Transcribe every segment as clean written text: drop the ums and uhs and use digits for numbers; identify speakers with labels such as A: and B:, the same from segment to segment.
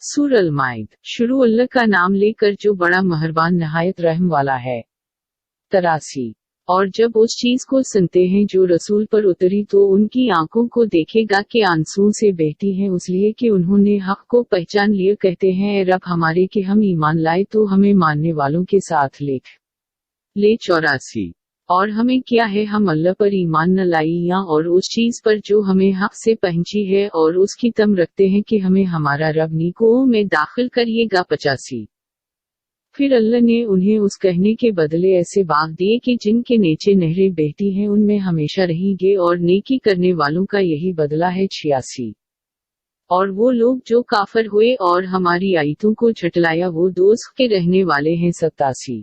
A: सूरह अल-माइद। शुरू अल्लाह का नाम लेकर जो बड़ा मेहरबान नहायत रहम वाला है। 83। और जब उस चीज को सुनते हैं जो रसूल पर उतरी तो उनकी आंखों को देखेगा कि आंसुओं से बहती हैं इसलिए कि उन्होंने हक को पहचान लिया। कहते हैं ए रब हमारे कि हम ईमान लाए तो हमें मानने वालों के साथ लिख ले। 84। और हमें क्या है हम अल्लाह पर ईमान न लाइया और उस चीज पर जो हमें हक से पहुंची है और उसकी तम रखते हैं कि हमें हमारा रब नेकों में दाखिल करिएगा। 85। फिर अल्लाह ने उन्हें उस कहने के बदले ऐसे बाग दिए कि जिनके नीचे नहरें बहती हैं उनमें हमेशा रहेंगे और नेकी करने वालों का यही बदला है। 86। और वो लोग जो काफिर हुए और हमारी आयतों को झुठलाया वो दोज़ख के रहने वाले हैं। 87।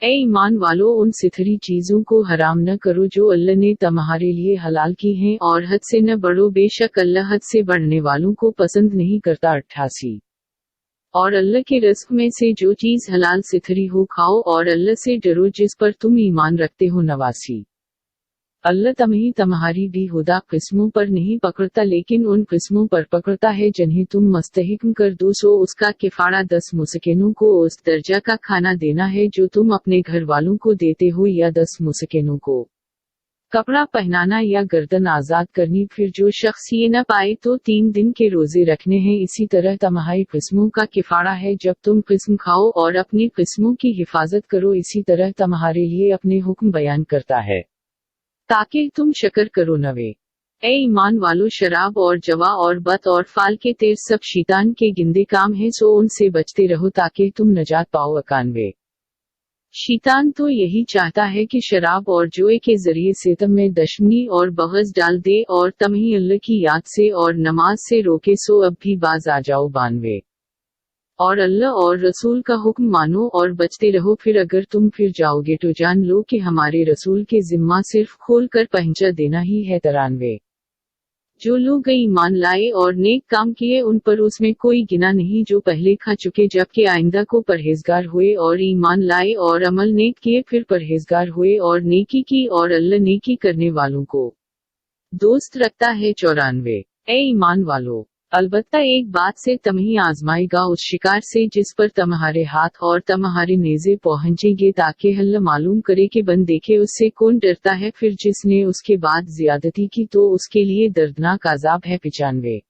A: ए ईमान वालों उन सिथरी चीजों को हराम न करो जो अल्लाह ने तुम्हारे लिए हलाल की हैं और हद से न बढ़ो बेशक अल्लाह हद से बढ़ने वालों को पसंद नहीं करता। 88। और अल्लाह के रिज़्क़ में से जो चीज हलाल सिथरी हो खाओ और अल्लाह से डरो जिस पर तुम ईमान रखते हो। 89। अल्लाह तुम्हें तुम्हारी भी हुदा किस्मों पर नहीं पकड़ता लेकिन उन किस्मों पर पकड़ता है जिन्हें तुम मुस्तहिक़ कर दो सो उसका किफ़ारा 10 मुस्किनों को उस दर्जा का खाना देना है जो तुम अपने घर वालों को देते हो या 10 मुस्किनों को कपड़ा पहनाना या गर्दन आज़ाद करनी। फिर जो शख्स ये न पाए तो 3 दिन के रोजे रखने हैं। इसी तरह तुम्हारी किस्मों का किफ़ारा है जब तुम किस्म खाओ और अपनी किस्मों की हिफाजत करो। इसी तरह तुम्हारे लिए अपने हुक्म बयान करता है ताकि तुम शक्र करो। 90। ए ईमान वालो शराब और जवा और बत और फाल के तेर सब शैतान के गिंदे काम है सो उनसे बचते रहो ताकि तुम नजात पाओ। 91। शैतान तो यही चाहता है कि शराब और जुए के जरिए से तुम में दुश्मनी और बग़ज़ डाल दे और तुम्हें अल्लाह की याद से और नमाज से रोके सो अब भी बाज आ जाओ। 92। और अल्लाह और रसूल का हुक्म मानो और बचते रहो। फिर अगर तुम फिर जाओगे तो जान लो कि हमारे रसूल के जिम्मा सिर्फ खोल कर पहुंचा देना ही है। 93। जो लोग ईमान लाए और नेक काम किए उन पर उसमें कोई गिना नहीं जो पहले खा चुके जबकि आइंदा को परहेजगार हुए और ईमान लाए और अमल नेक किए फिर परहेजगार हुए और नेकी की और अल्लाह नेकी करने वालों को दोस्त रखता है। 94। ए ईमान वालो अलबत्ता एक बात से तुम्हें आजमाएगा उस शिकार से जिस पर तुम्हारे हाथ और तुम्हारे नेज़े पहुंचेंगे ताकि अल्लाह मालूम करे कि बंद देखे उससे कौन डरता है। फिर जिसने उसके बाद ज्यादती की तो उसके लिए दर्दनाक अजाब है। 95।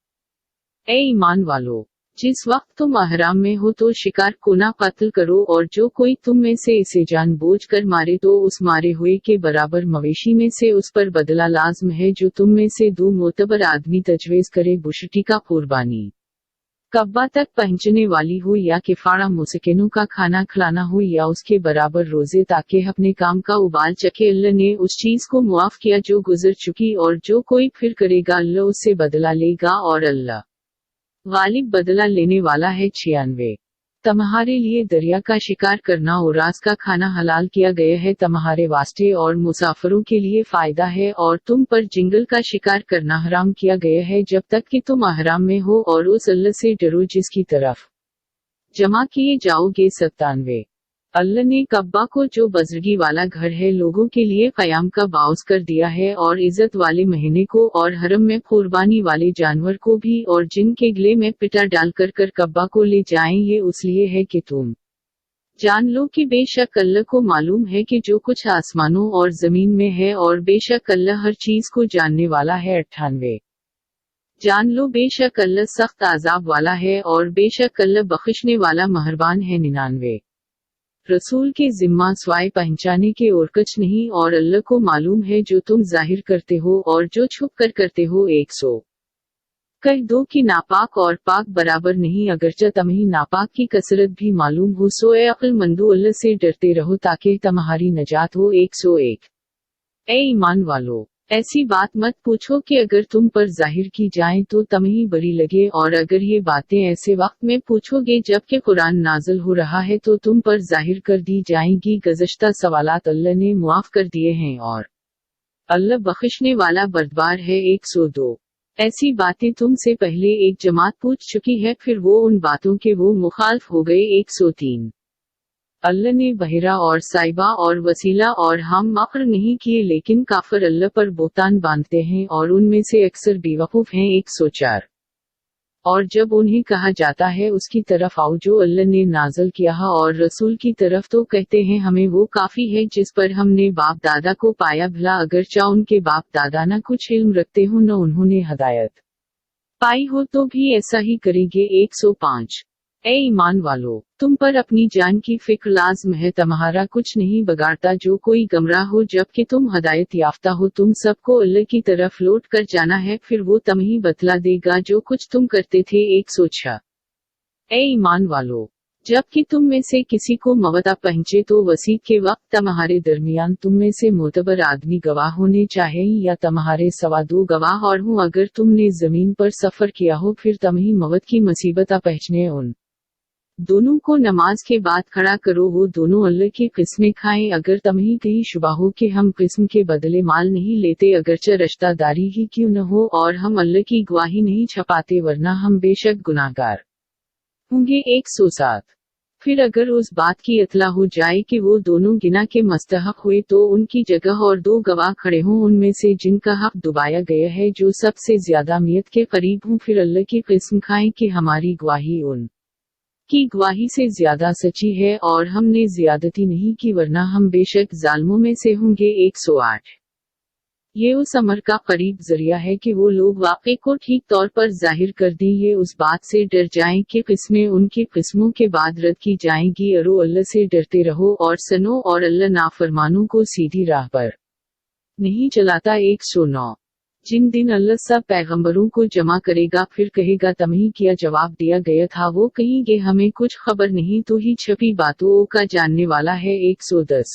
A: ए ईमान वालो जिस वक्त तुम अहराम में हो तो शिकार को ना कत्ल करो और जो कोई तुम में से इसे जानबूझ कर मारे तो उस मारे हुए के बराबर मवेशी में से उस पर बदला लाज़म है जो तुम में से 2 मोतबर आदमी तजवीज़ करे। बुशटी का कुर्बानी कब्बा तक पहुंचने वाली हो या किफ़ारा मुस्किनों का खाना खिलाना हो या उसके बराबर रोजे ताकि अपने काम का उबाल चखे। अल्लाह ने उस चीज को मुआफ किया जो गुजर चुकी और जो कोई फिर करेगा अल्लाह उससे बदला लेगा और अल्लाह गालिब बदला लेने वाला है। 96। तुम्हारे लिए दरिया का शिकार करना और रास का खाना हलाल किया गया है तुम्हारे वास्ते और मुसाफिरों के लिए फायदा है और तुम पर जिंगल का शिकार करना हराम किया गया है जब तक कि तुम अहराम में हो और उस अल्लाह से डरो जिसकी तरफ जमा किए जाओगे। 97। अल्लाह ने कब्बा को जो बजरगी वाला घर है लोगों के लिए क़याम का बाउस कर दिया है और इज्जत वाले महीने को और हरम में कुर्बानी वाले जानवर को भी और जिनके गले में पिटा डालकर कर कब्बा को ले जाएं ये उसलिए है कि तुम जान लो कि बेशक अल्लाह को मालूम है कि जो कुछ आसमानों और जमीन में है और बेशक अल्लाह हर चीज को जानने वाला है। 98। जान लो बेशक अल्लाह सख्त आजाब वाला है और बेशक अल्लाह बख्शिशने वाला मेहरबान है। 99। रसूल के जिम्मा स्वाय पहुंचाने के और कुछ नहीं और अल्लाह को मालूम है जो तुम जाहिर करते हो और जो छुप कर करते हो। 100। कह दो कि नापाक और पाक बराबर नहीं अगरचे तुम्हें नापाक की कसरत भी मालूम हो सो ए अक्लमंदो अल्लाह से डरते रहो ताकि तुम्हारी नजात हो। 101। ए ईमान वालो ऐसी बात मत पूछो कि अगर तुम पर जाहिर की जाएं तो तुम्हें बुरी लगे और अगर ये बातें ऐसे वक्त में पूछोगे जबकि कुरान नाज़िल हो रहा है तो तुम पर जाहिर कर दी जाएंगी। गुज़श्ता सवालात अल्लाह ने मुआफ कर दिए हैं और अल्लाह बख्शिशने वाला बर्दबार है। 102। ऐसी बातें तुमसे पहले एक जमात पूछ चुकी है फिर वो उन बातों के वो मुखालिफ हो गए। 103। अल्लाह ने बहिरा और साइबा और वसीला और हम मक्र नहीं किए लेकिन काफिर अल्लाह पर बोतान बांधते हैं और उनमें से अक्सर बेवकूफ हैं। 104। اور جب انہیں کہا جاتا ہے اس کی طرف آؤ جو اللہ نے نازل کیا ہے اور رسول کی طرف، تو کہتے ہیں ہمیں وہ کافی ہے جس پر ہم نے باپ دادا کو پایا، بھلا اگرچہ ان کے باپ دادا نہ کچھ علم رکھتے ہوں نہ انہوں نے ہدایت پائی ہو تو بھی ایسا ہی کریں گے۔ 105 اے ایمان والو، تم پر اپنی جان کی فکر لازم ہے، تمہارا کچھ نہیں بگاڑتا جو کوئی گمراہ ہو جبکہ تم ہدایت یافتہ ہو۔ تم سب کو اللہ کی طرف لوٹ کر جانا ہے، پھر وہ تمہیں بتلا دے گا جو کچھ تم کرتے تھے۔ 106 اے ایمان والو، جب کہ تم میں سے کسی کو موت پہنچے تو وصیت کے وقت تمہارے درمیان تم میں سے معتبر آدمی گواہ ہونے چاہئیں یا تمہارے سوا دو گواہ اور ہوں۔ اگر تم نے زمین پر سفر کیا ہو پھر تمہیں موت کی مصیبت پہنچنے ان دونوں کو نماز کے بعد کھڑا کرو، وہ دونوں اللہ کی قسمیں کھائیں۔ اگر تمہیں کہیں شبہ ہو کہ ہم قسم کے بدلے مال نہیں لیتے اگرچہ رشتہ داری ہی کیوں نہ ہو، اور ہم اللہ کی گواہی نہیں چھپاتے ورنہ ہم بے شک گناہگار ہوں گے۔ 107 پھر اگر اس بات کی اطلاع ہو جائے کہ وہ دونوں گناہ کے مستحق ہوئے تو ان کی جگہ اور دو گواہ کھڑے ہوں ان میں سے جن کا حق دبایا گیا ہے جو سب سے زیادہ میت کے قریب ہوں، پھر اللہ کی قسم کھائیں کہ ہماری گواہی ان کی گواہی سے زیادہ سچی ہے اور ہم نے زیادتی نہیں کی ورنہ ہم بے شک ظالموں میں سے ہوں گے۔ 108 یہ اس امر کا قریب ذریعہ ہے کہ وہ لوگ واقعے کو ٹھیک طور پر ظاہر کر دیں، یہ اس بات سے ڈر جائیں کہ قسمیں ان کی قسموں کے بعد رد کی جائیں گی۔ ارو اللہ سے ڈرتے رہو اور سنو، اور اللہ نافرمانوں کو سیدھی راہ پر نہیں چلاتا۔ 109 جن دن اللہ سب پیغمبروں کو جمع کرے گا پھر کہے گا تمہیں کیا جواب دیا گیا تھا، وہ کہیں گے ہمیں کچھ خبر نہیں، تو ہی چھپی باتوں کا جاننے والا ہے۔ 110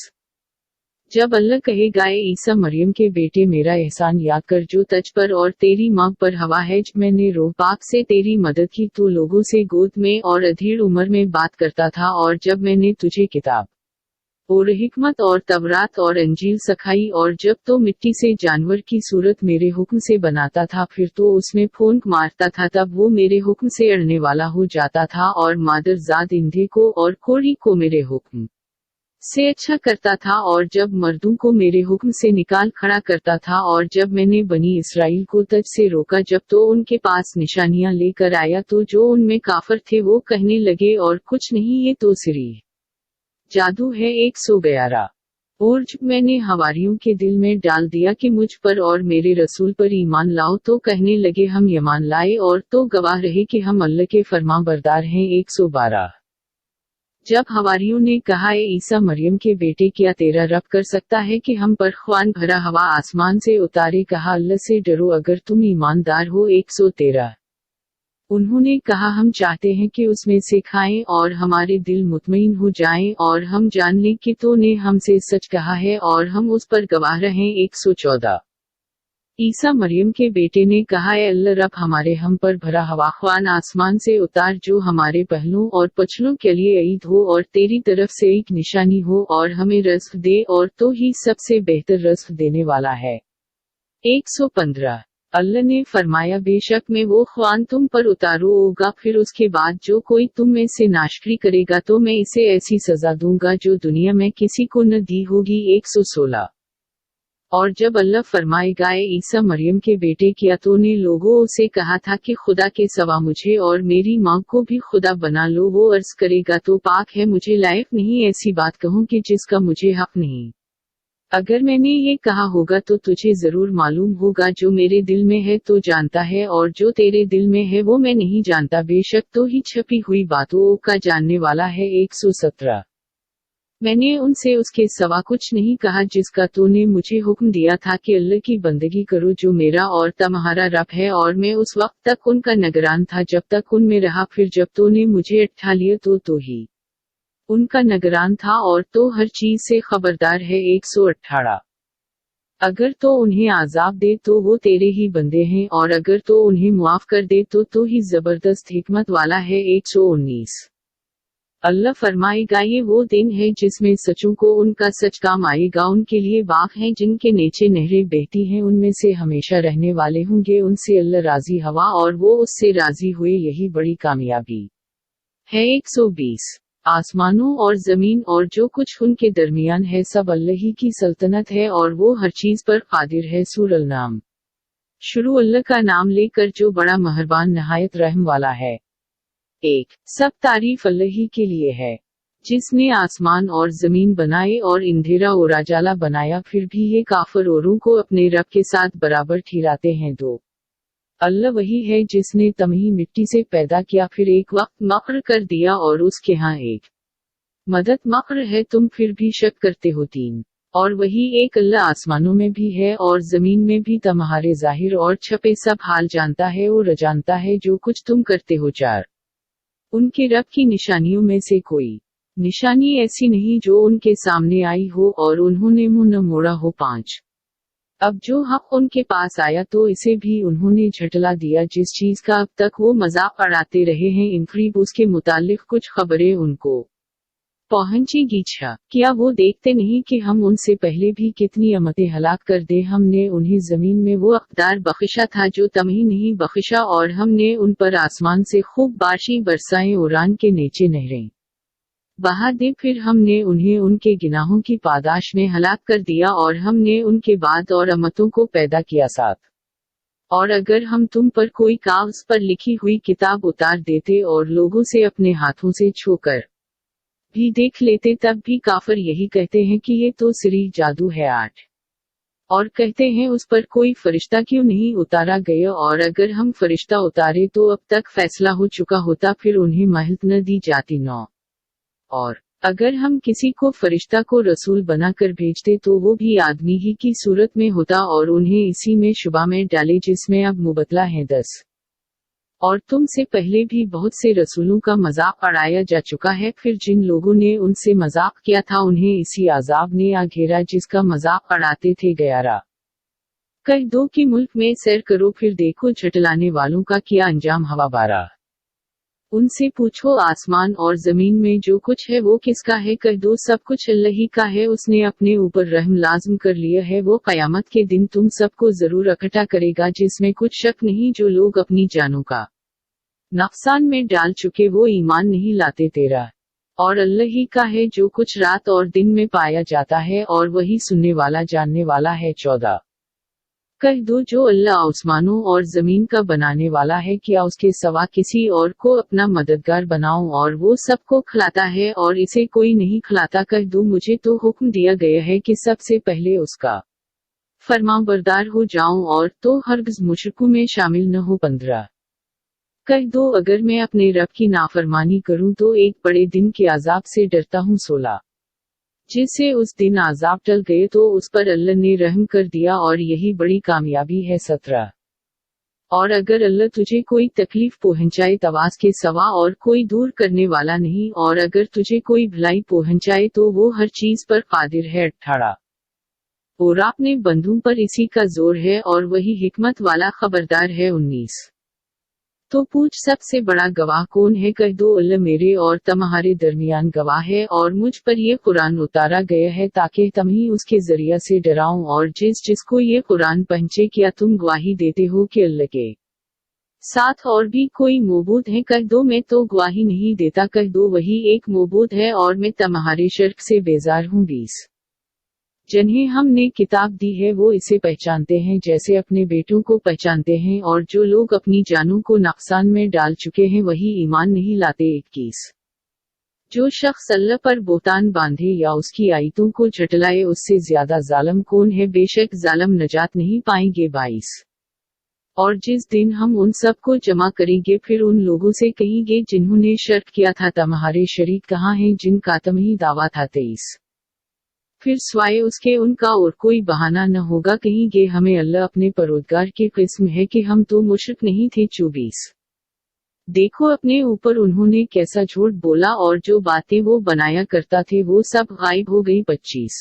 A: جب اللہ کہے گا اے عیسیٰ مریم کے بیٹے میرا احسان یاد کر جو تجھ پر اور تیری ماں پر ہوا ہے، جب میں نے روح پاک سے تیری مدد کی تو لوگوں سے گود میں اور ادھیڑ عمر میں بات کرتا تھا، اور جب میں نے تجھے کتاب اور حکمت اور تورات اور انجیل سکھائی، اور جب تو مٹی سے جانور کی صورت میرے حکم سے بناتا تھا پھر تو اس میں پھونک مارتا تھا تب وہ میرے حکم سے اڑنے والا ہو جاتا تھا، اور مادر زاد اندھے کو اور کوڑی کو میرے حکم سے اچھا کرتا تھا، اور جب مردوں کو میرے حکم سے نکال کھڑا کرتا تھا، اور جب میں نے بنی اسرائیل کو تجھ سے روکا جب تو ان کے پاس نشانیاں لے کر آیا تو جو ان میں کافر تھے وہ کہنے لگے اور کچھ نہیں یہ تو صریح جادو ہے۔ 111 اور جب میں نے حواریوں کے دل میں ڈال دیا کہ مجھ پر اور میرے رسول پر ایمان لاؤ تو کہنے لگے ہم ایمان لائے، اور تو گواہ رہے کہ ہم اللہ کے فرما بردار ہیں۔ 112 جب حواریوں نے کہا اے عیسیٰ مریم کے بیٹے کیا تیرا رب کر سکتا ہے کہ ہم پر خوان بھرا ہوا آسمان سے اتارے، کہا اللہ سے ڈرو اگر تم ایماندار ہو۔ 113 انہوں نے کہا ہم چاہتے ہیں کہ اس میں سے کھائیں اور ہمارے دل مطمئن ہو جائیں اور ہم جان لیں کہ تو نے ہم سے سچ کہا ہے اور ہم اس پر گواہ رہیں۔ 114 عیسیٰ مریم کے بیٹے نے کہا اے اللہ رب ہمارے ہم پر بھرا ہوا خوان آسمان سے اتار جو ہمارے پہلوں اور پچھلوں کے لیے عید ہو اور تیری طرف سے ایک نشانی ہو اور ہمیں رزق دے، اور تو ہی سب سے بہتر رزق دینے والا ہے۔ 115 اللہ نے فرمایا بے شک میں وہ خوان تم پر اتارو ہوگا، پھر اس کے بعد جو کوئی تم میں سے ناشکری کرے گا تو میں اسے ایسی سزا دوں گا جو دنیا میں کسی کو نہ دی ہوگی۔ 116 اور جب اللہ فرمائے گا اے عیسیٰ مریم کے بیٹے کیا تو نے لوگوں سے کہا تھا کہ خدا کے سوا مجھے اور میری ماں کو بھی خدا بنا لو، وہ عرض کرے گا تو پاک ہے مجھے لائق نہیں ایسی بات کہوں کہ جس کا مجھے حق نہیں، اگر میں نے یہ کہا ہوگا تو تجھے ضرور معلوم ہوگا جو میرے دل میں ہے تو جانتا ہے اور جو تیرے دل میں ہے وہ میں نہیں جانتا، بے شک تو ہی چھپی ہوئی باتوں کا جاننے والا ہے۔ 117 میں نے ان سے اس کے سوا کچھ نہیں کہا جس کا تو نے مجھے حکم دیا تھا کہ اللہ کی بندگی کرو جو میرا اور تمہارا رب ہے، اور میں اس وقت تک ان کا نگران تھا جب تک ان میں رہا، پھر جب تو نے مجھے اٹھا لیا تو ہی ان کا نگران تھا اور تو ہر چیز سے خبردار ہے۔ 118 اگر تو انہیں عذاب دے تو وہ تیرے ہی بندے ہیں، اور اگر تو انہیں معاف کر دے تو ہی زبردست حکمت والا ہے۔ 119 اللہ فرمائے گا یہ وہ دن ہے جس میں سچوں کو ان کا سچ کام آئے گا، ان کے لیے باغ ہیں جن کے نیچے نہریں بہتی ہیں، ان میں سے ہمیشہ رہنے والے ہوں گے، ان سے اللہ راضی ہوا اور وہ اس سے راضی ہوئے، یہی بڑی کامیابی ہے۔ 120 آسمانوں اور زمین اور جو کچھ ان کے درمیان ہے سب اللہ ہی کی سلطنت ہے اور وہ ہر چیز پر قادر ہے۔ سورہ النام शुरू अल्लाह का नाम लेकर जो बड़ा मेहरबान नहायत रहम वाला है। 1। सब तारीफ अल्लाह ही के लिए है, जिसने आसमान और जमीन बनाए और अंधेरा और उजाला बनाया। फिर भी ये काफिर औरों को अपने रब के साथ बराबर ठहराते हैं। 2। अल्लाह वही है जिसने तुम्हें मिट्टी से पैदा किया, फिर एक वक्त मकर कर दिया और उसके यहाँ एक मदद मकर है, तुम फिर भी शक करते हो। 3। और वही एक अल्लाह आसमानों में भी है और जमीन में भी तुम्हारे जाहिर और छपे सब हाल जानता है और जानता है जो कुछ तुम करते हो। 4। उनके रब की निशानियों में से कोई निशानी ऐसी नहीं जो उनके सामने आई हो और उन्होंने मुंह न मोड़ा हो। 5। अब जो हक उनके पास आया तो इसे भी उन्होंने झटला दिया, जिस चीज का अब तक वो मजाक उड़ाते रहे हैं। इन करीब उसके मुतालिक कुछ खबरें उनको पहुंचेगी। क्या वो देखते नहीं कि हम उनसे पहले भी कितनी अमतें हलाक कर दे। हमने उन्हें जमीन में वो अक़दार बख्शा था जो तुम्हें नहीं बख्शा, और हमने उन पर आसमान से खूब बारिशें बरसाएं और आन के नीचे नहरें बहा दे। फिर हमने उन्हें उनके गुनाहों की पादाश में हलाक कर दिया और हमने उनके बाद और अमतों को पैदा किया। 7। और अगर हम तुम पर कोई कागज पर लिखी हुई किताब उतार देते और लोगों से अपने हाथों से छूकर भी देख लेते, तब भी काफिर यही कहते हैं कि ये तो सिर्फ जादू है। 8। और कहते हैं उस पर कोई फरिश्ता क्यों नहीं उतारा गया, और अगर हम फरिश्ता उतारे तो अब तक फैसला हो चुका होता, फिर उन्हें मोहलत न दी जाती। 9। और अगर हम किसी को फरिश्ता को रसूल बनाकर भेजते तो वो भी आदमी ही की सूरत में होता और उन्हें इसी में शुबा में डाले जिसमें अब मुबतला है। 10। और तुमसे पहले भी बहुत से रसूलों का मजाक उड़ाया जा चुका है, फिर जिन लोगों ने उनसे मजाक किया था उन्हें इसी अजाब ने आ घेरा जिसका मजाक उड़ाते थे। 11। कह दो कि मुल्क में सैर करो, फिर देखो झटलाने वालों का क्या अंजाम। हवा। 12। उनसे पूछो आसमान और जमीन में जो कुछ है वो किसका है। कह दो सब कुछ अल्लाह ही का है, उसने अपने ऊपर रहम लाज़िम कर लिया है। वो क़यामत के दिन तुम सबको जरूर इकट्ठा करेगा, जिसमें कुछ शक नहीं। जो लोग अपनी जानों का नुकसान में डाल चुके वो ईमान नहीं लाते। 13। और अल्लाह ही का है जो कुछ रात और दिन में पाया जाता है, और वही सुनने वाला जानने वाला है। 14। कह दो जो अल्लाह आसमानों और जमीन का बनाने वाला है, क्या उसके सिवा किसी और को अपना मददगार बनाऊं, और वो सबको खिलाता है और इसे कोई नहीं खिलाता। कह दो मुझे तो हुक्म दिया गया है कि सबसे पहले उसका फरमाबरदार हो जाऊं, और तो हरगिज़ मुशरिकों में शामिल न हो। 15। कह दो अगर मैं अपने रब की नाफरमानी करूं तो एक बड़े दिन के अजाब से डरता हूं। 16। जिससे उस दिन आजाब टल गए तो उस पर अल्लाह ने रहम कर दिया, और यही बड़ी कामयाबी है। 17। और अगर अल्लाह तुझे कोई तकलीफ पहुंचाए तवास के सवा और कोई दूर करने वाला नहीं, और अगर तुझे कोई भलाई पहुंचाए तो वो हर चीज पर कादिर है। 18। और आपने बंदों पर इसी का जोर है और वही हिकमत वाला खबरदार है। 19। तो पूछ सबसे बड़ा गवाह कौन है। कह दो अल्लाह मेरे और तुम्हारे दरमियान गवाह है, और मुझ पर ये कुरान उतारा गया है ताकि तुम्हें उसके जरिया से डराऊं, और जिसको ये कुरान पहुंचे क्या तुम गवाही देते हो कि अल्लाह के साथ और भी कोई मौबूद है। कह दो मैं तो गवाही नहीं देता। कह दो वही एक मौबूद है और मैं तुम्हारे शिर्क से बेजार हूँ। 20। जिन्हें हमने किताब दी है वो इसे पहचानते हैं जैसे अपने बेटों को पहचानते हैं, और जो लोग अपनी जानों को नुकसान में डाल चुके हैं वही ईमान नहीं लाते। 21। जो शख्स अल्लाह पर बोतान बांधे या उसकी आयतों को झटलाए उससे ज्यादा जालिम कौन है, बेशक जालिम नजात नहीं पाएंगे। 22। और जिस दिन हम उन सब को जमा करेंगे फिर उन लोगों से कहेंगे जिन्होंने शर्क किया था तुम्हारे शरीक कहाँ हैं जिनका तुम्हें दावा था। 23। फिर स्वाय उसके उनका और कोई बहाना न होगा, कहेंगे हमें अल्लाह अपने परवरदिगार की किस्म है कि हम तो मुशरिक नहीं थे। 24। देखो अपने ऊपर उन्होंने कैसा झूठ बोला, और जो बातें वो बनाया करता थे वो सब गायब हो गई। 25।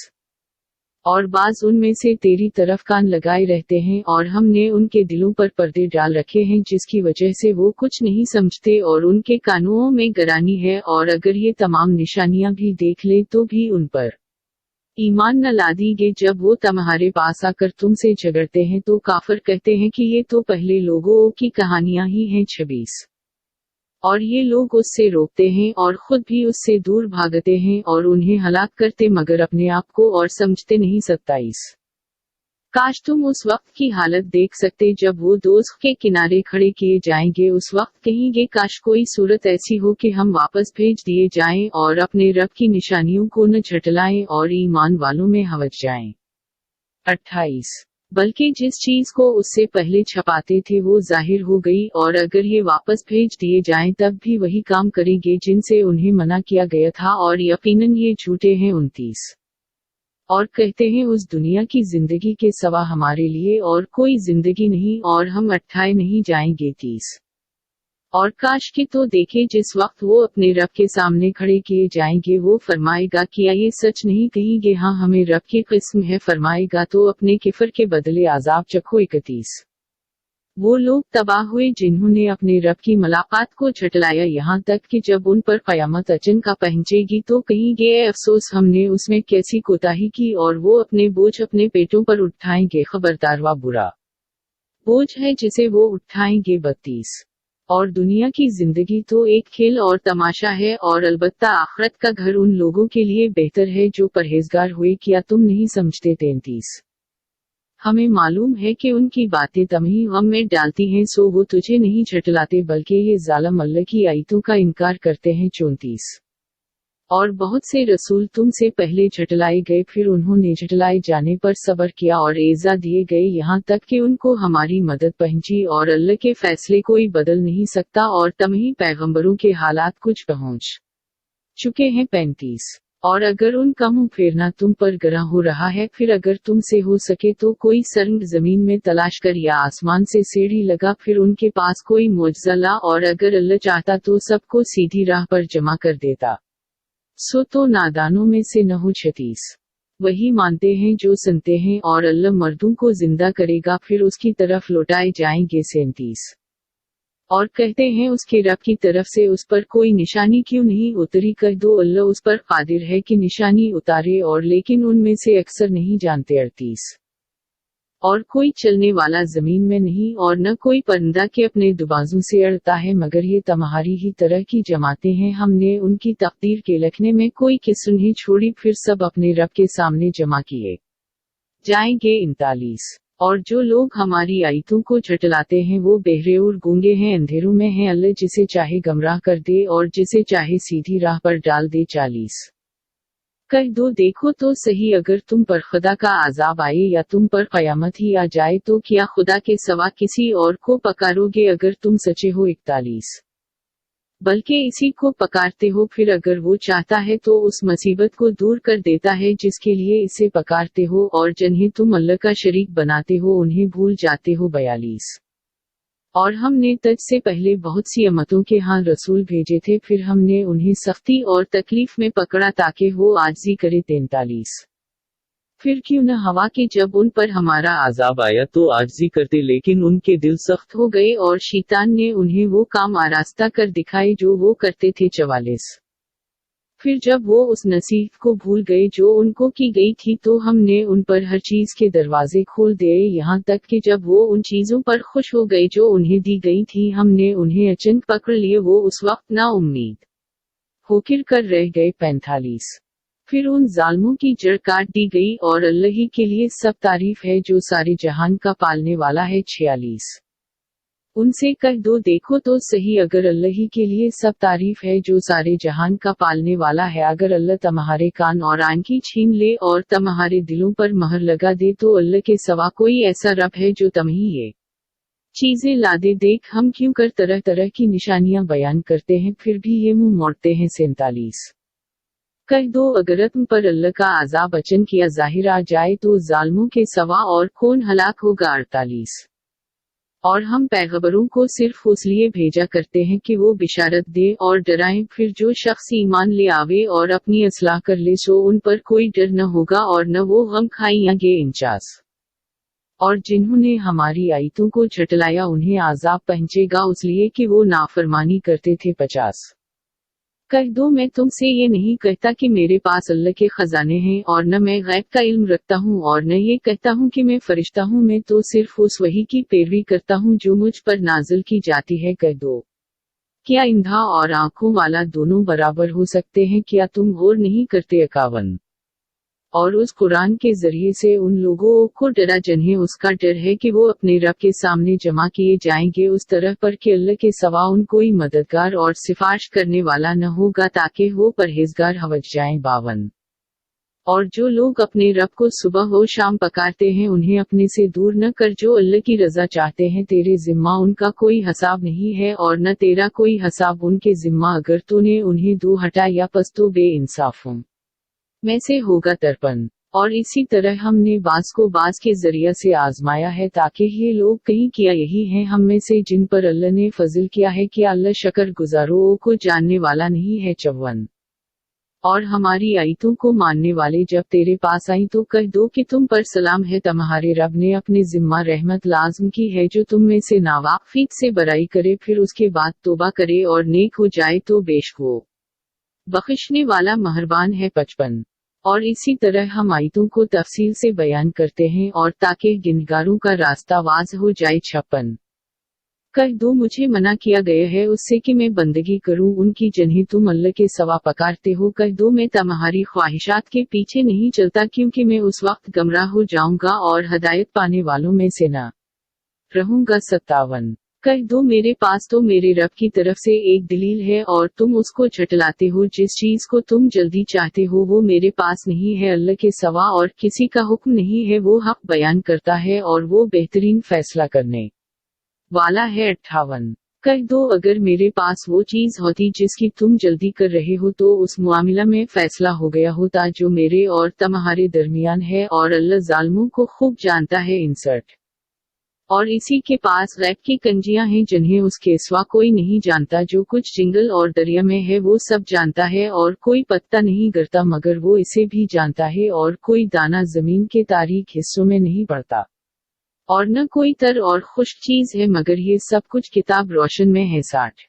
A: और बाज उनमें से तेरी तरफ कान लगाए रहते हैं, और हमने उनके दिलों पर पर्दे डाल रखे हैं जिसकी वजह से वो कुछ नहीं समझते, और उनके कानों में गरानी है, और अगर ये तमाम निशानियां भी देख ले तो भी उन पर ईमान न ला दीगे। जब वो तुम्हारे पास आकर तुमसे झगड़ते हैं तो काफिर कहते हैं कि ये तो पहले लोगों की कहानियां ही हैं। 26। और ये लोग उससे रोकते हैं और खुद भी उससे दूर भागते हैं और उन्हें हलाक करते मगर अपने आप को और समझते नहीं। 27। काश तुम उस वक्त की हालत देख सकते जब वो दोज़ख के किनारे खड़े किए जाएंगे। उस वक्त कहेंगे काश कोई सूरत ऐसी हो कि हम वापस भेज दिए जाएं और अपने रब की निशानियों को न झुठलाएं और ईमान वालों में हवस जाएं। 28 बल्कि जिस चीज को उससे पहले छपाते थे वो जाहिर हो गई, और अगर ये वापस भेज दिए जाएं तब भी वही काम करेंगे जिनसे उन्हें मना किया गया था, और यकीनन ये झूठे हैं। 29 और कहते हैं उस दुनिया की जिंदगी के सिवा हमारे लिए और कोई जिंदगी नहीं, और हम अट्ठाए नहीं जाएंगे। 30 और काश कि तो देखे जिस वक्त वो अपने रब के सामने खड़े किए जाएंगे, वो फरमाएगा क्या ये सच नहीं कहेंगे हाँ हमें रब की किस्म है, फरमाएगा तो अपने किफर के बदले आजाब चखो। 31 वो लोग तबाह हुए जिन्होंने अपने रब की मुलाकात को झुठलाया, यहाँ तक कि जब उन पर क़यामत अचानक पहुंचेगी तो कहेंगे ए अफसोस हमने उसमें कैसी कोताही की, और वो अपने बोझ अपने पेटों पर उठाएंगे। खबरदार वह बुरा बोझ है जिसे वो उठाएंगे। 32 और दुनिया की जिंदगी तो एक खेल और तमाशा है, और अलबत्ता आखिरत का घर उन लोगों के लिए बेहतर है जो परहेजगार हुए, क्या तुम नहीं समझते। 33 हमें मालूम है कि उनकी बातें तुम्हें गम में डालती हैं, सो वो तुझे नहीं झुठलाते बल्कि ये जालिम अल्लाह की आयतों का इनकार करते हैं। 34 और बहुत से रसूल तुमसे पहले झुठलाए गए, फिर उन्होंने झुठलाए जाने पर सब्र किया और एज़ा दिए गए, यहाँ तक कि उनको हमारी मदद पहुंची, और अल्लाह के फैसले कोई बदल नहीं सकता, और तुम्हें पैगंबरों के हालात कुछ पहुंच चुके हैं। 35 और अगर उनका मुंह फेरना तुम पर गरा हो रहा है, फिर अगर तुमसे हो सके तो कोई सरंग जमीन में तलाश कर या आसमान से सीढ़ी लगा, फिर उनके पास कोई मुआवजा ला, और अगर अल्लाह चाहता तो सबको सीधी राह पर जमा कर देता, सो तो नादानों में से न हो। 36 वही मानते हैं जो सुनते हैं, और अल्लाह मर्दों को जिंदा करेगा फिर उसकी तरफ लौटाए जाएंगे। 37 और कहते हैं उसके रब की तरफ से उस पर कोई निशानी क्यों नहीं उतरी, कह दो अल्लाह उस पर कादिर है कि निशानी उतारे, और लेकिन उनमें से अक्सर नहीं जानते। 38 और कोई चलने वाला जमीन में नहीं, और न कोई परिंदा के अपने दुबाजों से अड़ता है, मगर ये तुम्हारी ही तरह की जमातें हैं, हमने उनकी तकदीर के लिखने में कोई किस्म नहीं छोड़ी, फिर सब अपने रब के सामने जमा किए जाएंगे। 39 और जो लोग हमारी आयतों को झुठलाते हैं वो बहरे और गूंगे हैं, अंधेरों में हैं, अल्लाह जिसे चाहे गमराह कर दे और जिसे चाहे सीधी राह पर डाल दे। 40 कह दो देखो तो सही, अगर तुम पर खुदा का आजाब आए या तुम पर क़यामत ही आ जाए तो क्या खुदा के सिवा किसी और को पकारोगे अगर तुम सच्चे हो। 41 बल्कि इसी को पकारते हो, फिर अगर वो चाहता है तो उस मुसीबत को दूर कर देता है जिसके लिए इसे पकारते हो, और जिन्हें तुम अल्लाह का शरीक बनाते हो उन्हें भूल जाते हो। 42 और हमने तज से पहले बहुत सी उम्मतों के यहाँ रसूल भेजे थे, फिर हमने उन्हें सख्ती और तकलीफ में पकड़ा ताकि वो आजिज़ी करे। 43 फिर क्यों न हवा कि जब उन पर हमारा आजाब आया तो आजिज़ी करते, लेकिन उनके दिल सख्त हो गए और शैतान ने उन्हें वो काम आरास्ता कर दिखाए जो वो करते थे। 44 फिर जब वो उस नसीहत को भूल गए जो उनको की गई थी तो हमने उन पर हर चीज के दरवाजे खोल दिए, यहाँ तक कि जब वो उन चीजों पर खुश हो गए जो उन्हें दी गई थी हमने उन्हें अचानक पकड़ लिए, वो उस वक्त ना उम्मीद होकर कर रह गए। 45 फिर उन जालिमों की जड़ काट दी गई, और अल्लाह ही के लिए सब तारीफ है जो सारे जहान का पालने वाला है। 46 उनसे कह दो देखो तो सही, अगर अल्लाह ही के लिए सब तारीफ है जो सारे जहान का पालने वाला है, अगर अल्लाह तुम्हारे कान और आंखें छीन ले और तुम्हारे दिलों पर महर लगा दे तो अल्लाह के सिवा कोई ऐसा रब है जो तुम्हें ये चीजें ला दे। देख हम क्यों कर तरह तरह की निशानियां बयान करते हैं फिर भी ये मुंह मोड़ते हैं। 47 कह दो अगर तुम पर अल्लाह का आजाब अचन किया जाहिर आ जाए तो जालिमों के सिवा और कौन हलाक होगा। 48 और हम पैगंबरों को सिर्फ उसलिए भेजा करते हैं कि वो बिशारत दे और डराएं, फिर जो शख्स ईमान ले आवे और अपनी असलाह कर ले सो उन पर कोई डर न होगा और न वो गम खाएंगे। 49 और जिन्होंने हमारी आयतों को झुठलाया उन्हें आजाब पहुंचेगा उसलिए कि वो नाफरमानी करते थे। 50 कह दो मैं तुमसे ये नहीं कहता कि मेरे पास अल्लाह के खजाने हैं, और न मैं गैब का इल्म रखता हूँ, और न ये कहता हूँ कि मैं फरिश्ता हूँ, मैं तो सिर्फ उस वही की पैरवी करता हूँ जो मुझ पर नाजिल की जाती है। कह दो क्या अंधा और आंखों वाला दोनों बराबर हो सकते हैं, क्या तुम गौर नहीं करते। 51 اور اس قرآن کے ذریعے سے ان لوگوں کو ڈرا جنہیں اس کا ڈر ہے کہ وہ اپنے رب کے سامنے جمع کیے جائیں گے اس طرح پر کہ اللہ کے سوا ان کوئی مددگار اور سفارش کرنے والا نہ ہوگا تاکہ وہ پرہیزگار ہو جائیں۔ 52 اور جو لوگ اپنے رب کو صبح و شام پکارتے ہیں انہیں اپنے سے دور نہ کر، جو اللہ کی رضا چاہتے ہیں تیرے ذمہ ان کا کوئی حساب نہیں ہے اور نہ تیرا کوئی حساب ان کے ذمہ اگر تو نے انہیں دور ہٹایا پس تو بے انصافوں میں سے ہوگا۔ 53 اور اسی طرح ہم نے بعض کو بعض کے ذریعہ سے آزمایا ہے تاکہ یہ لوگ کہیں کیا یہی ہیں ہم میں سے جن پر اللہ نے فضل کیا ہے کہ اللہ شکر گزاروں کو جاننے والا نہیں ہے۔ 54 اور ہماری آیتوں کو ماننے والے جب تیرے پاس آئیں تو کہہ دو کہ تم پر سلام ہے، تمہارے رب نے اپنے ذمہ رحمت لازم کی ہے، جو تم میں سے ناواقفیت سے برائی کرے پھر اس کے بعد توبہ کرے اور نیک ہو جائے تو بیشک وہ بخشنے والا مہربان ہے۔ 55 اور اسی طرح ہم آیتوں کو تفصیل سے بیان کرتے ہیں اور تاکہ گنہگاروں کا راستہ واضح ہو جائے۔ 56 کہہ دو مجھے منع کیا گیا ہے اس سے کہ میں بندگی کروں ان کی جنہیں تم اللہ کے سوا پکارتے ہو، کہہ دو میں تمہاری خواہشات کے پیچھے نہیں چلتا کیونکہ میں اس وقت گمراہ ہو جاؤں گا اور ہدایت پانے والوں میں سے نہ رہوں گا۔ 57 کہہ دو میرے پاس تو میرے رب کی طرف سے ایک دلیل ہے اور تم اس کو جھٹلاتے ہو، جس چیز کو تم جلدی چاہتے ہو وہ میرے پاس نہیں ہے، اللہ کے سوا اور کسی کا حکم نہیں ہے، وہ حق بیان کرتا ہے اور وہ بہترین فیصلہ کرنے والا ہے۔ 58 کہہ دو اگر میرے پاس وہ چیز ہوتی جس کی تم جلدی کر رہے ہو تو اس معاملہ میں فیصلہ ہو گیا ہوتا جو میرے اور تمہارے درمیان ہے اور اللہ ظالموں کو خوب جانتا ہے۔ 59 اور اسی کے پاس غیب کی کنجیاں ہیں جنہیں اس کے سوا کوئی نہیں جانتا، جو کچھ جنگل اور دریا میں ہے وہ سب جانتا ہے اور کوئی پتا نہیں گرتا مگر وہ اسے بھی جانتا ہے اور کوئی دانہ زمین کے تاریک حصوں میں نہیں پڑتا اور نہ کوئی تر اور خشک چیز ہے مگر یہ سب کچھ کتاب روشن میں ہے۔ 60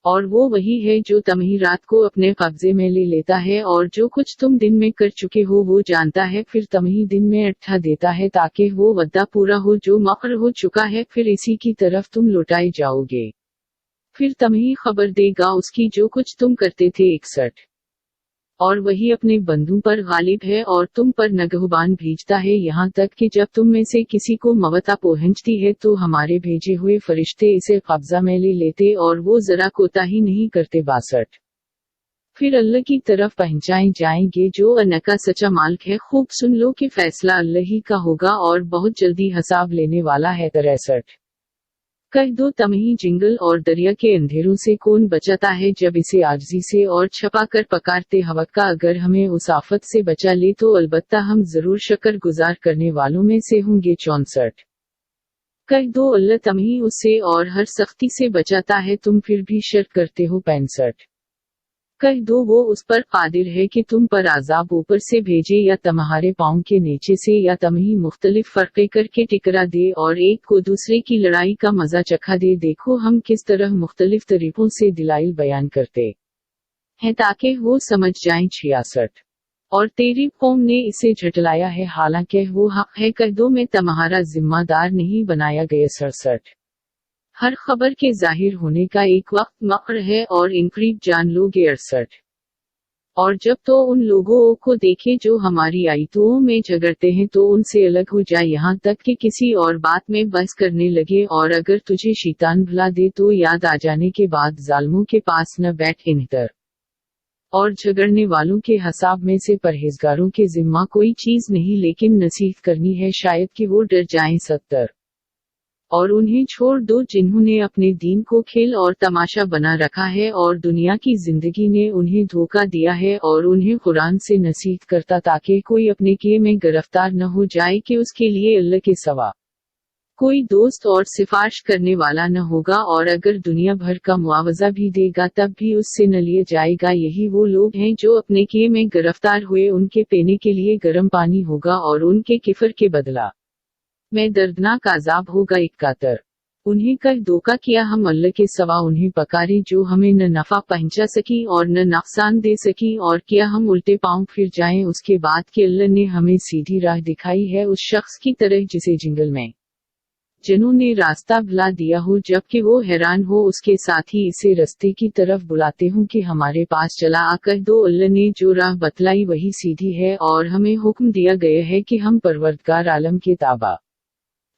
A: اور وہ وہی ہے جو تمہیں رات کو اپنے قبضے میں لے لیتا ہے اور جو کچھ تم دن میں کر چکے ہو وہ جانتا ہے، پھر تمہیں دن میں اٹھا دیتا ہے تاکہ وہ وعدہ پورا ہو جو مقرر ہو چکا ہے، پھر اسی کی طرف تم لوٹائے جاؤ گے، پھر تمہیں خبر دے گا اس کی جو کچھ تم کرتے تھے۔ 61 اور وہی اپنے بندوں پر غالب ہے اور تم پر نگہبان بھیجتا ہے یہاں تک کہ جب تم میں سے کسی کو موت پہنچتی ہے تو ہمارے بھیجے ہوئے فرشتے اسے قبضہ میں لے لیتے اور وہ ذرا کوتاہی نہیں کرتے۔ 62 پھر اللہ کی طرف پہنچائے جائیں گے جو ان کا سچا مالک ہے، خوب سن لو کہ فیصلہ اللہ ہی کا ہوگا اور بہت جلدی حساب لینے والا ہے۔ 63 کہہ دو تمہیں جنگل اور دریا کے اندھیروں سے کون بچاتا ہے جب اسے عاجزی سے اور چھپا کر پکارتے ہو، کا اگر ہمیں اس آفت سے بچا لے تو البتہ ہم ضرور شکر گزار کرنے والوں میں سے ہوں گے۔ 64 کہہ دو اللہ تمہیں اس سے اور ہر سختی سے بچاتا ہے تم پھر بھی شرک کرتے ہو۔ 65 کہہ دو وہ اس پر قادر ہے کہ تم پر عذاب اوپر سے بھیجے یا تمہارے پاؤں کے نیچے سے یا تمہیں مختلف فرقے کر کے ٹکرا دے اور ایک کو دوسرے کی لڑائی کا مزہ چکھا دے۔ دیکھو ہم کس طرح مختلف طریقوں سے دلائل بیان کرتے ہیں تاکہ وہ سمجھ جائیں۔ 66 اور تیری قوم نے اسے جھٹلایا ہے حالانکہ وہ حق ہے، کہہ دو میں تمہارا ذمہ دار نہیں بنایا گیا۔ 67 ہر خبر کے ظاہر ہونے کا ایک وقت مقرر ہے اور ان قریب جان لو گے۔ 68 اور جب تو ان لوگوں کو دیکھے جو ہماری آیتوں میں جھگڑتے ہیں تو ان سے الگ ہو جائے یہاں تک کہ کسی اور بات میں بحث کرنے لگے، اور اگر تجھے شیطان بھلا دے تو یاد آ جانے کے بعد ظالموں کے پاس نہ بیٹھ۔ 69 اور جھگڑنے والوں کے حساب میں سے پرہیزگاروں کے ذمہ کوئی چیز نہیں لیکن نصیحت کرنی ہے شاید کہ وہ ڈر جائیں۔ 70 اور انہیں چھوڑ دو جنہوں نے اپنے دین کو کھیل اور تماشا بنا رکھا ہے اور دنیا کی زندگی نے انہیں دھوکہ دیا ہے، اور انہیں قرآن سے نصیحت کرتا تاکہ کوئی اپنے کیے میں گرفتار نہ ہو جائے کہ اس کے لیے اللہ کے سوا کوئی دوست اور سفارش کرنے والا نہ ہوگا، اور اگر دنیا بھر کا معاوضہ بھی دے گا تب بھی اس سے نہ لیا جائے گا۔ یہی وہ لوگ ہیں جو اپنے کیے میں گرفتار ہوئے، ان کے پینے کے لیے گرم پانی ہوگا اور ان کے کفر کے بدلہ میں دردناک عذاب ہوگا۔ 71 انہیں کہہ دھوکہ کیا ہم اللہ کے سوا انہیں پکارے جو ہمیں نہ نفع پہنچا سکی اور نہ نقصان دے سکی، اور کیا ہم الٹے پاؤں پھر جائیں اس کے بعد کہ اللہ نے ہمیں سیدھی راہ دکھائی ہے، اس شخص کی طرح جسے جنگل میں जिन्होंने रास्ता भुला दिया हो जबकि वो हैरान हो, उसके साथ ही इसे रास्ते की तरफ बुलाते हों कि हमारे पास चला आकर दो। अल्लाह ने जो राह बतलाई वही सीधी है और हमें हुक्म दिया गया है कि हम परवरदिगार आलम के ताबा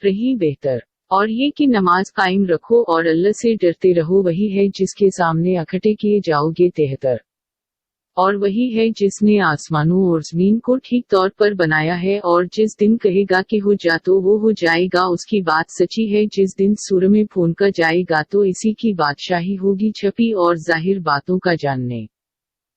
A: रही बेहतर, और ये कि नमाज कायम रखो और अल्लाह से डरते रहो, वही है जिसके सामने इकट्ठे किए जाओगे 73। और वही है जिसने आसमानों और जमीन को ठीक तौर पर बनाया है, और जिस दिन कहेगा कि हो जा तो वो हो जाएगा, उसकी बात सच्ची है। जिस दिन सूर में फूंका जाएगा तो इसी की बादशाही होगी, छपी और जाहिर बातों का जानने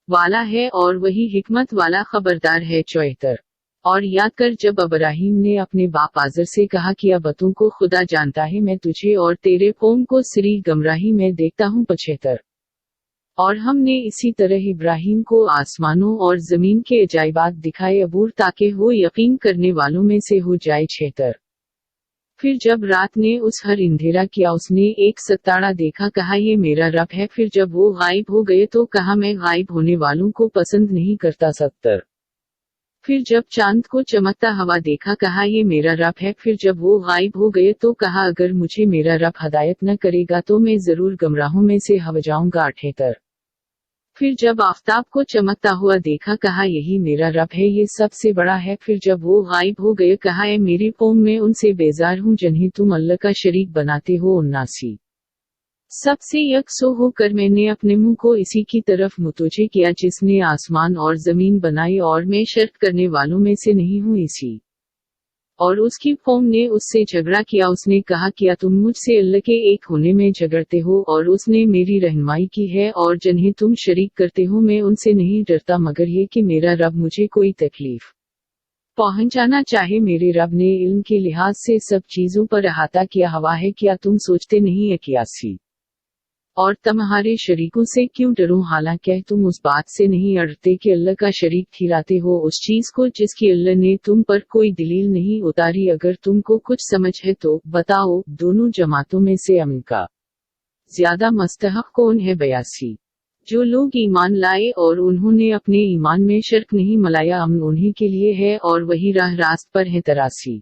A: वाला है और वही हिकमत वाला खबरदार है। 74। और याद कर जब इब्राहिम ने अपने बाप आजर से कहा कि अबतों को खुदा जानता है, मैं तुझे और तेरे कौम को सिरी गमराही में देखता हूँ। 75। और हमने इसी तरह इब्राहिम को आसमानों और जमीन के अजाइबात दिखाए अबूर, ताकि वो यकीन करने वालों में से हो जाए। 76। फिर जब रात ने उस हर अंधेरा किया, उसने एक सितारा देखा, कहा ये मेरा रब है। फिर जब वो गायब हो गए तो कहा मैं गायब होने वालों को पसंद नहीं करता। 70। फिर जब चांद को चमकता हवा देखा, कहा ये मेरा रब है। फिर जब वो गायब हो गए तो कहा अगर मुझे मेरा रब हदायत न करेगा तो मैं जरूर गमराहों में से हो जाऊंगा। 78। फिर जब आफताब को चमकता हुआ देखा, कहा यही मेरा रब है, ये सबसे बड़ा है। फिर जब वो गायब हो गए कहा ए मेरी कौम में उनसे बेजार हूँ जिन्हें तुम अल्लाह का शरीक बनाते हो। 79। सबसे यकसो होकर मैंने अपने मुंह को इसी की तरफ मुतवज्जे किया जिसने आसमान और जमीन बनाई, और मैं शर्क करने वालों में से नहीं हूँ। इसी और उसकी कौम ने उससे झगड़ा किया, उसने कहा क्या तुम मुझसे अल्लाह के एक होने में झगड़ते हो, और उसने मेरी रहनुमाई की है, और जिन्हें तुम शरीक करते हो मैं उनसे नहीं डरता मगर ये कि मेरा रब मुझे कोई तकलीफ पहुंचाना चाहे। मेरे रब ने इल्म के लिहाज से सब चीजों पर अहाता किया हुआ है, क्या तुम सोचते नहीं। 81। और तुम्हारे शरीकों से क्यों डरो, हालांकि तुम उस बात से नहीं अड़ते कि अल्लाह का शरीक ठहराते हो उस चीज को जिसकी अल्लाह ने तुम पर कोई दलील नहीं उतारी। अगर तुमको कुछ समझ है तो बताओ, दोनों जमातों में से अमन का ज्यादा मुस्तहक कौन है। 82। जो लोग ईमान लाए और उन्होंने अपने ईमान में शर्क नहीं मिलाया, अमन उन्हीं के लिए है और वही राह रास्त पर है। 83।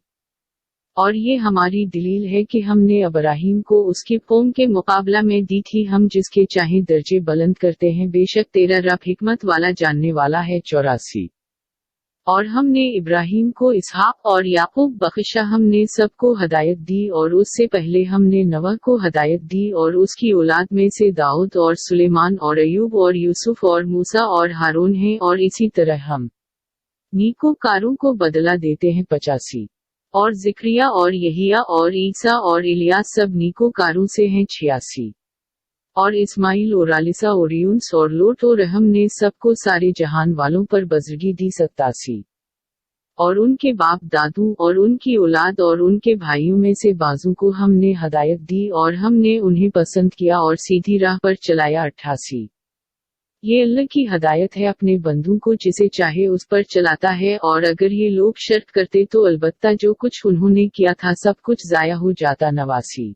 A: और ये हमारी दलील है कि हमने इब्राहिम को उसकी कौम के मुकाबला में दी थी, हम जिसके चाहे दर्जे बुलंद करते हैं, बेशक तेरा रब हिकमत वाला जानने वाला है। 84। और हमने इब्राहिम को इसहाक और याकूब बख्शा, हमने सबको हदायत दी, और उससे पहले हमने नूह को हदायत दी, और उसकी औलाद में से दाऊद और सुलेमान और अयूब और यूसुफ और मूसा और हारून हैं, और इसी तरह हम नीकोकारों को बदला देते हैं। 85। और जिक्रिया और यहिया और ईसा और इलियास सब नीकोकारों से हैं। 86। और इस्माइल और आलिसा और यूनुस और लोट और हमने सबको सारे जहान वालों पर बज़र्गी दी। 87। और उनके बाप दादू और उनकी औलाद और उनके भाइयों में से बाजू को हमने हदायत दी, और हमने उन्हें पसंद किया और सीधी राह पर चलाया। 88। ये अल्लाह की हदायत है अपने बंदों को, जिसे चाहे उस पर चलाता है, और अगर ये लोग शर्क करते तो अलबत्ता जो कुछ उन्होंने किया था सब कुछ जाया हो जाता। 89।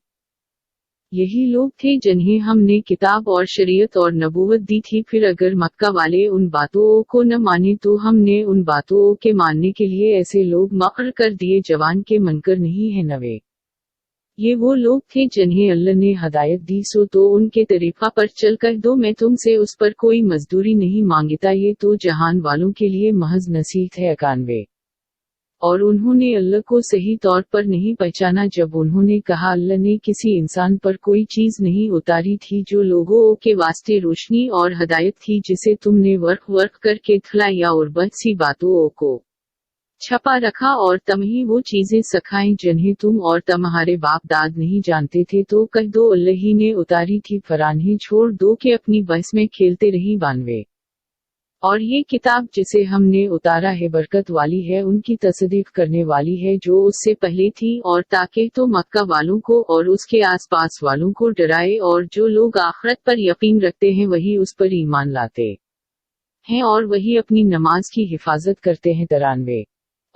A: यही लोग थे जिन्हें हमने किताब और शरीयत और नबूवत दी थी। फिर अगर मक्का वाले उन बातों को न माने तो हमने उन बातों के मानने के लिए ऐसे लोग मकर कर दिए जवान के मनकर नहीं है। 90। ये वो लोग थे जिन्हें अल्लाह ने हदायत दी, सो तो उनके तरीक़ा पर चल कर दो, मैं तुमसे उस पर कोई मजदूरी नहीं मांगता, ये तो जहान वालों के लिए महज नसीहत है। 91। और उन्होंने अल्लाह को सही तौर पर नहीं पहचाना जब उन्होंने कहा अल्लाह ने किसी इंसान पर कोई चीज नहीं उतारी थी जो लोगों के वास्ते रोशनी और हदायत थी, जिसे तुमने वर्क वर्क करके खिलाया और बहुत सी बातों को छपा रखा, और तुम्हें वो चीजें सिखाएं जिन्हें तुम और तुम्हारे बाप दाद नहीं जानते थे, तो कह दो अल्लाह ही ने उतारी थी, फरानी छोड़ दो कि अपनी बहस में खेलते रही। 92। और ये किताब जिसे हमने उतारा है बरकत वाली है, उनकी तस्दीक करने वाली है जो उससे पहले थी, और ताकि तो मक्का वालों को और उसके आसपास वालों को डराए, और जो लोग आखिरत पर यकीन रखते हैं वही उस पर ईमान लाते हैं और वही अपनी नमाज की हिफाजत करते हैं। 93।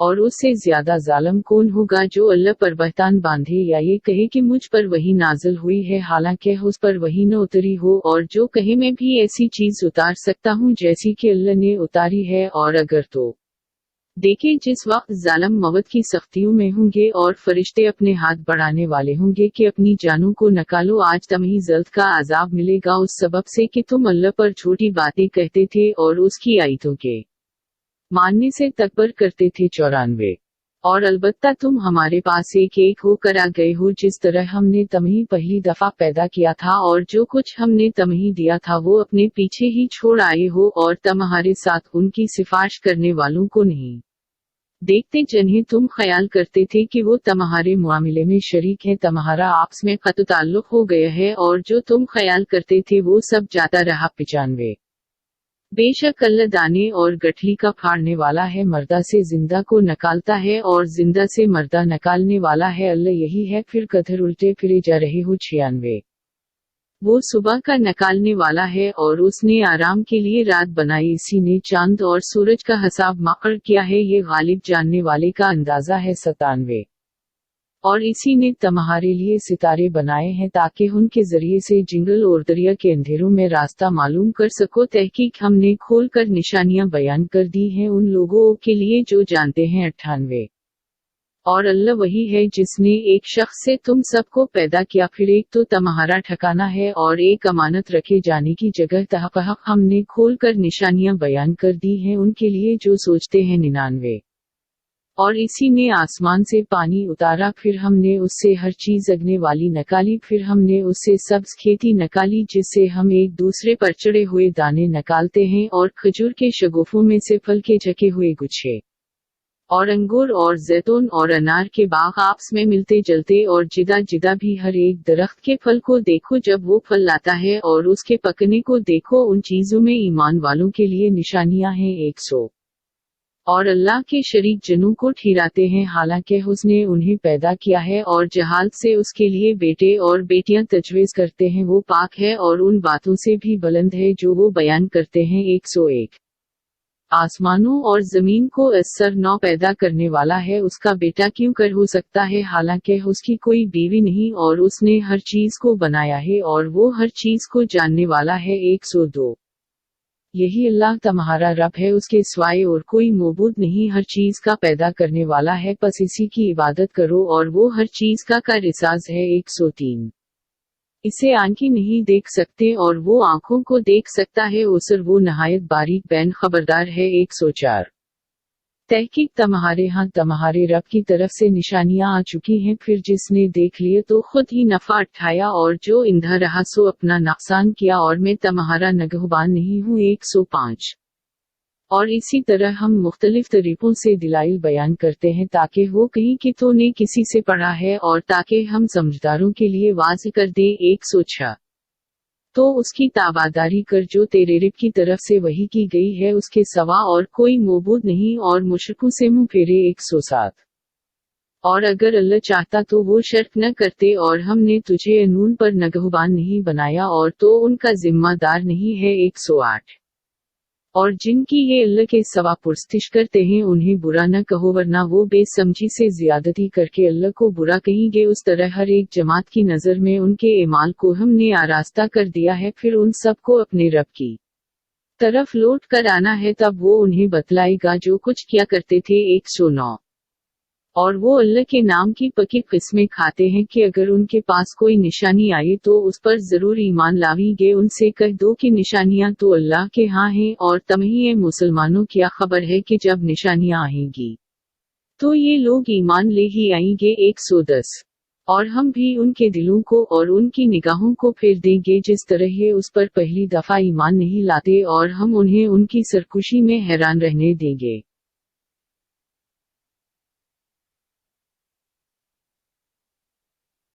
A: और उससे ज्यादा जालिम कौन होगा जो अल्लाह पर बहतान बांधे या ये कहे कि मुझ पर वही नाजिल हुई है हालांकि उस पर वही न उतरी हो, और जो कहे मैं भी ऐसी चीज उतार सकता हूँ जैसी कि अल्लाह ने उतारी है, और अगर तो देखे जिस वक्त जालिम मौत की सख्तियों में होंगे और फरिश्ते अपने हाथ बढ़ाने वाले होंगे कि अपनी जानों को नकालो, आज तुम्हें जल्द का अजाब मिलेगा उस सबब से कि तुम अल्लाह पर झूठी बातें कहते थे और उसकी आयतों के मानने से तकबर करते थे। 94। और अलबत्ता तुम हमारे पास एक एक होकर आ गए हो, जिस तरह हमने तुम्हें पहली दफा पैदा किया था और जो कुछ हमने तुम्हें दिया था वो अपने पीछे ही छोड़ आए हो, और तुम्हारे साथ उनकी सिफारिश करने वालों को नहीं देखते जिन्हें तुम ख्याल करते थे कि वो तुम्हारे मुआमिले में शरीक है। तुम्हारा आपस में क़त्ल ताल्लुक़ हो गया है और जो तुम ख्याल करते थे वो सब जाता रहा। 95। बेशक अल्लाह दाने और गठली का फाड़ने वाला है, मर्दा से जिंदा को निकालता है और जिंदा से मर्दा निकालने वाला है, अल्लाह यही है, फिर कधर उल्टे फिरे जा रहे हो। 96। वो सुबह का निकालने वाला है और उसने आराम के लिए रात बनाई, इसी ने चांद और सूरज का हिसाब मुकर्रर किया है, ये गालिब जानने वाले का अंदाजा है। 97। और इसी ने तुम्हारे लिए सितारे बनाए हैं ताकि उनके जरिए से जंगल और दरिया के अंधेरों में रास्ता मालूम कर सको। तहकीक हमने खोल कर निशानियां बयान कर दी हैं उन लोगों के लिए जो जानते हैं। 98। और अल्लाह वही है जिसने एक शख्स से तुम सबको पैदा किया, फिर एक तो तुम्हारा ठिकाना है और एक अमानत रखे जाने की जगह। तहक़्क़ हमने खोल कर निशानियां बयान कर दी हैं उनके लिए जो सोचते हैं। 99। और इसी ने आसमान से पानी उतारा, फिर हमने उससे हर चीज अगने वाली निकाली, फिर हमने उससे सब्ज खेती निकाली जिससे हम एक दूसरे पर चढ़े हुए दाने निकालते हैं, और खजूर के शगुफों में से फल के ढके हुए गुच्छे, और अंगूर और जैतून और अनार के बाग आपस में मिलते जलते, और जिदा जिदा भी हर एक दरख्त के फल को देखो जब वो फल लाता है और उसके पकने को देखो, उन चीजों में ईमान वालों के लिए निशानियां हैं। 100। और अल्लाह के शरीक जनों को ठहराते हैं हालांकि उसने उन्हें पैदा किया है, और जहालत से उसके लिए बेटे और बेटियां तजवीज़ करते हैं, वो पाक है और उन बातों से भी बुलंद है जो वो बयान करते हैं। 101। आसमानों और जमीन को असर नौ पैदा करने वाला है, उसका बेटा क्यों कर हो सकता है हालांकि उसकी कोई बीवी नहीं, और उसने हर चीज को बनाया है और वो हर चीज को जानने वाला है। 102। यही अल्लाह तुम्हारा रब है, उसके सिवाय और कोई मौबूद नहीं, हर चीज का पैदा करने वाला है, बस इसी की इबादत करो और वो हर चीज का रिसाज है। 103। इसे आंखें नहीं देख सकते और वो आंखों को देख सकता है, उसर वो नहायत बारीक बैन खबरदार है। 104। तहकीक तुम्हारे हाथ तुम्हारे रब की तरफ से निशानियां आ चुकी हैं, फिर जिसने देख लिए तो खुद ही नफा उठाया और जो इंधा रहा सो अपना नुकसान किया, और मैं तुम्हारा नगहबान नहीं हूँ। 105। और इसी तरह हम मुख्तलिफ तरीकों से दिलाइल बयान करते हैं ताकि वो कहीं कि तो ने किसी से पढ़ा है और ताकि हम समझदारों के लिए वाज़ कर दें। 106। तो उसकी ताबादारी कर जो तेरे रब की तरफ से वही की गई है, उसके सवा और कोई मौबूद नहीं, और मुशरिकों से मुंह फेरे। 107। और अगर अल्लाह चाहता तो वो शर्त न करते और हमने तुझे अनून पर नगहबान नहीं बनाया और तो उनका जिम्मेदार नहीं है। 108। और जिनकी ये अल्लाह के सवा पुरस्तिश करते हैं उन्हें बुरा न कहो, वरना वो बेसमझी से ज्यादती करके अल्लाह को बुरा कहेंगे। उस तरह हर एक जमात की नज़र में उनके एमाल को हमने आरास्ता कर दिया है, फिर उन सब को अपने रब की तरफ लौट कर आना है, तब वो उन्हें बतलाएगा जो कुछ किया करते थे। 109। और वो अल्लाह के नाम की पकी किस्में खाते हैं कि अगर उनके पास कोई निशानी आए तो उस पर जरूर ईमान लावेंगे। उनसे कह दो कि निशानियां तो अल्लाह के हाँ हैं, और तुम्हें मुसलमानों क्या खबर है कि जब निशानियां आएंगी तो ये लोग ईमान ले ही आएंगे। 110। और हम भी उनके दिलों को और उनकी निगाहों को फेर देंगे जिस तरह ये उस पर पहली दफा ईमान नहीं लाते, और हम उन्हें उनकी सरकुशी में हैरान रहने देंगे।